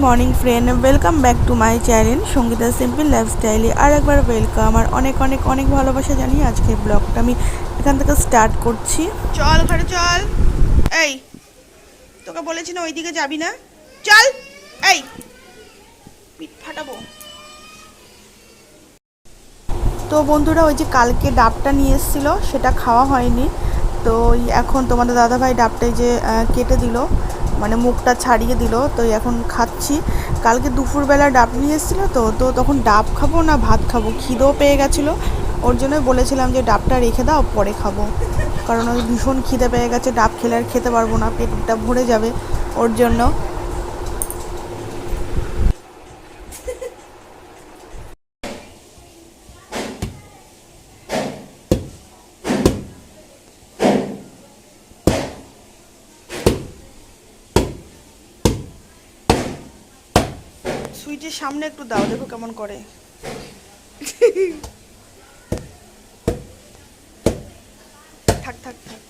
Morning friend, welcome back to my channel Sangeeta simple লাইফস্টাইলে আর একবার ওয়েলকাম আর অনেক অনেক অনেক ভালোবাসা জানিয়ে আজকে ব্লগটা আমি এখান থেকে স্টার্ট করছি। চল ঘরে চল, এই তোকে বলেছি না ওইদিকে যাবি না, চল। এই পিঠ ফাটাবো। তো বন্ধুরা, ওই যে কালকে ডাবটা নিয়ে এসেছিলো সেটা খাওয়া হয়নি, তো এখন তোমাদের দাদাভাই ডাবটাই যে কেটে দিল, মানে মুখটা ছাড়িয়ে দিল, তো এখন খাচ্ছি। কালকে দুপুরবেলা ডাব নিয়ে এসেছিলো, তো তখন ডাব খাবো না ভাত খাবো, খিদেও পেয়ে গেছিলো, ওর জন্যই বলেছিলাম যে ডাবটা রেখে দাও পরে খাবো, কারণ ওই ভীষণ খিদে পেয়ে গেছে, ডাব খেলে আর খেতে পারবো না, পেটটা ভরে যাবে ওর জন্য। সুইচের সামনে একটু দাও, দেখো কেমন করে। থাক থাক থাক,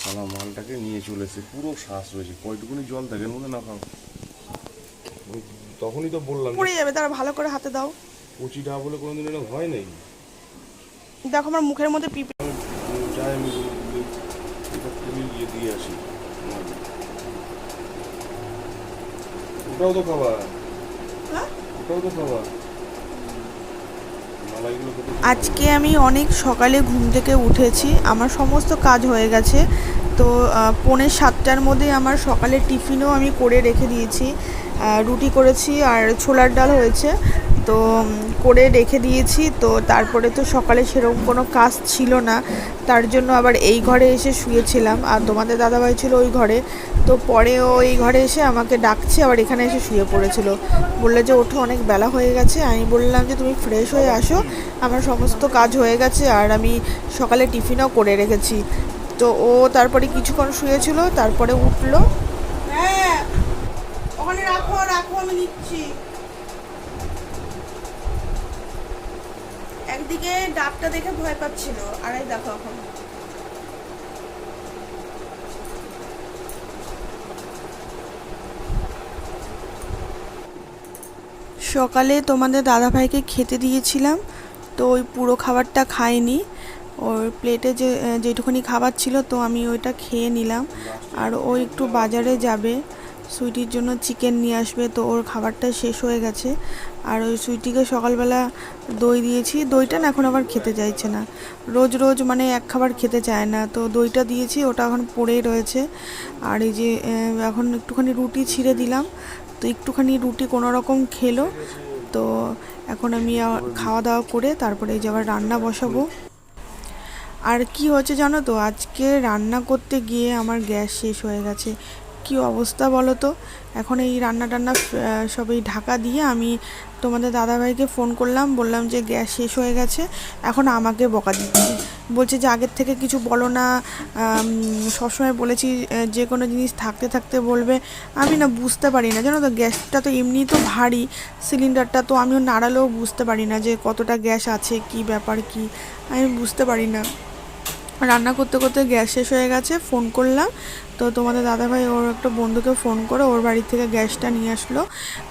সালা মালটাকে নিয়ে চলেছে, পুরো শ্বাস রয়েছে, কয়টুকুনি জল থাকে মনে না খাও। তখনই তো বললাম পড়ে যাবে, তারা ভালো করে হাতে দাও। কচিটা বলে কোনোদিন এটা ভয় নেই। দেখো আমার মুখের মধ্যে পিঁপড়ে। যাই আমি এটা খুলে গিয়ে দিয়ে আসি। ওটাও তো খাবার, ওটাও তো খাবার। আজকে আমি অনেক সকালে ঘুম থেকে উঠেছি, আমার সমস্ত কাজ হয়ে গেছে, তো 6:45টার মধ্যে আমার সকালের টিফিনও আমি করে রেখে দিয়েছি, রুটি করেছি আর ছোলার ডাল হয়েছে, তো করে রেখে দিয়েছি। তো তারপরে তো সকালে সেরকম কোনো কাজ ছিল না, তার জন্য আবার এই ঘরে এসে শুয়েছিলাম, আর তোমাদের দাদাভাই ছিল ওই ঘরে, তো পরে ও এই ঘরে এসে আমাকে ডাকছে, আবার এখানে এসে শুয়ে পড়েছিল, বললে যে ওঠো অনেক বেলা হয়ে গেছে। আমি বললাম যে তুমি ফ্রেশ হয়ে আসো, আমার সমস্ত কাজ হয়ে গেছে আর আমি সকালে টিফিনও করে রেখেছি। তো ও তারপরে কিছুক্ষণ শুয়েছিল, তারপরে উঠলো। হ্যাঁ ওখানে রাখো রাখো, আমি নিচ্ছি। একদিকে ডাবটা দেখে ভয় পাচ্ছিল, আর এই দেখো এখন সকালে তোমাদের দাদাভাইকে খেতে দিয়েছিলাম, তো ওই পুরো খাবারটা খাইনি, ওর প্লেটে যেটুকুনি খাবার ছিল তো আমি ওইটা খেয়ে নিলাম। আর ও একটু বাজারে যাবে, সুইটির জন্য চিকেন নিয়ে আসবে, তো ওর খাবারটা শেষ হয়ে গেছে। আর ওই সুইটিকে সকালবেলা দই দিয়েছি, দইটা না এখন আবার খেতে চাইছে না, রোজ রোজ মানে এক খাবার খেতে চায় না, তো দইটা দিয়েছি, ওটা এখন পড়েই রয়েছে। আর এই যে এখন একটুখানি রুটি ছিঁড়ে দিলাম, তো একটুখানি রুটি কোনো রকম খেলো। তো এখন আমি খাওয়া দাওয়া করে তারপরে এই যে আবার রান্না বসাবো। আর কি হয়েছে জানো তো, আজকে রান্না করতে গিয়ে আমার গ্যাস শেষ হয়ে গেছে, কি অবস্থা বলো তো। এখন এই রান্না টান্না সবই ঢাকা দিয়ে আমি তোমাদের দাদাভাইকে ফোন করলাম, বললাম যে গ্যাস শেষ হয়ে গেছে, এখন আমাকে বকা দিচ্ছি, বলছে যে আগের থেকে কিছু বলো না, সবসময় বলেছি যে কোনো জিনিস থাকতে থাকতে বলবে। আমি না বুঝতে পারি না জানো তো, গ্যাসটা তো এমনি তো ভারী সিলিন্ডারটা, তো আমিও নাড়ালেও বুঝতে পারি না যে কতটা গ্যাস আছে, কি ব্যাপার কি আমি বুঝতে পারি না। রান্না করতে করতে গ্যাস শেষ হয়ে গেছে, ফোন করলাম, তো তোমাদের দাদাভাই ওর একটা বন্ধুকে ফোন করে ওর বাড়ি থেকে গ্যাসটা নিয়ে আসলো,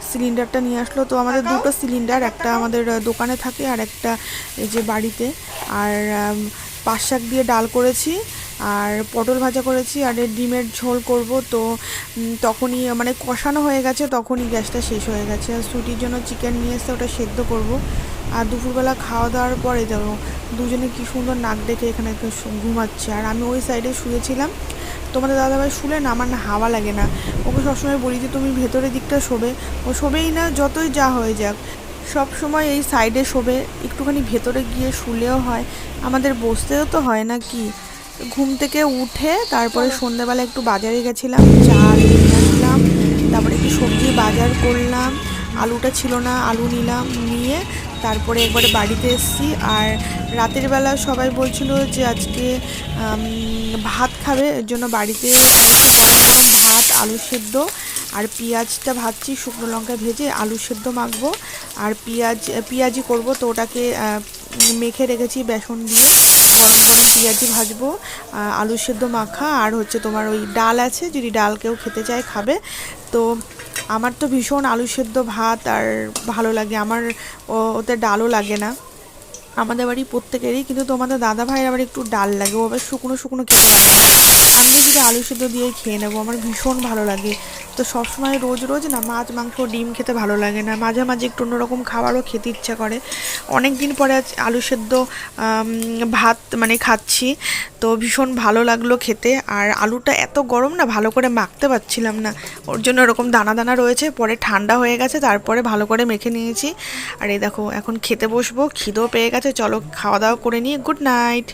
সিলিন্ডারটা নিয়ে আসলো। তো আমাদের দুটো সিলিন্ডার, একটা আমাদের দোকানে থাকে আর একটা এই যে বাড়িতে। আর পাঁচ শাক দিয়ে ডাল করেছি, আর পটল ভাজা করেছি, আর ডিমের ঝোল করব। তো তখনই মানে কষানো হয়ে গেছে, তখনই গ্যাসটা শেষ হয়ে গেছে। আর সুটির জন্য চিকেন নিয়ে এসে ওটা সেদ্ধ করব। আর দুপুরবেলা খাওয়া দাওয়ার পরে যাবো, দুজনে কি সুন্দর নাক ডেকে এখানে ঘুমাচ্ছে, আর আমি ওই সাইডে শুয়েছিলাম। তোমাদের দাদাভাই শুলে না আমার না হাওয়া লাগে না, ওকে সবসময় বলি যে তুমি ভেতরের দিকটা শোবে, ও শোবেই না, যতই যা হয়ে যাক সব সময় এই সাইডে শোবে, একটুখানি ভেতরে গিয়ে শুলেও হয়, আমাদের বসতেও তো হয় না কি। ঘুম থেকে উঠে তারপরে সন্ধ্যাবেলা একটু বাজারে গেছিলাম, চাল নিয়ে আসলাম, তারপরে একটু সবজি বাজার করলাম, আলুটা ছিল না আলু নিলাম, নিয়ে তারপরে একবারে বাড়িতে এসেছি। আর রাতের বেলা সবাই বলছিল যে আজকে ভাত খাবে, এর জন্য বাড়িতে একটু গরম গরম ভাত, আলু সেদ্ধ আর পেঁয়াজটা ভাজছি, শুকনো লঙ্কা ভেজে আলু সেদ্ধ মাখবো আর পেঁয়াজি করব, তো ওটাকে মেখে রেখেছি বেসন দিয়ে, গরম গরম পেঁয়াজি ভাজবো, আলু সেদ্ধ মাখা, আর হচ্ছে তোমার ওই ডাল আছে, যদি ডাল কেউ খেতে চায় খাবে। তো আমার তো ভীষণ আলু সেদ্ধ ভাত আর ভালো লাগে, আমার ওতে ডালও লাগে না। আমাদের বাড়ি প্রত্যেকেরই, কিন্তু তোমাদের দাদা ভাইয়ের আবার একটু ডাল লাগে, ও আবার শুকনো শুকনো খেতে পারে না। আমি যদি আলু সেদ্ধ দিয়ে খেয়ে নেবো, আমার ভীষণ ভালো লাগে। তো সবসময় রোজ রোজ না মাছ মাংস ডিম খেতে ভালো লাগে না, মাঝে মাঝে একটু অন্যরকম খাবারও খেতে ইচ্ছা করে। অনেক দিন পরে আজ আলু সেদ্ধ ভাত মানে খাচ্ছি, তো ভীষণ ভালো লাগলো খেতে। আর আলুটা এত গরম না, ভালো করে মাখতে পারছিলাম না, ওর জন্য এরকম দানা দানা রয়েছে, পরে ঠান্ডা হয়ে গেছে, তারপরে ভালো করে মেখে নিয়েছি। আর এই দেখো এখন খেতে বসবো, খিদেও পেয়ে গেছে, চলো খাওয়া দাওয়া করে নিয়ে গুড নাইট।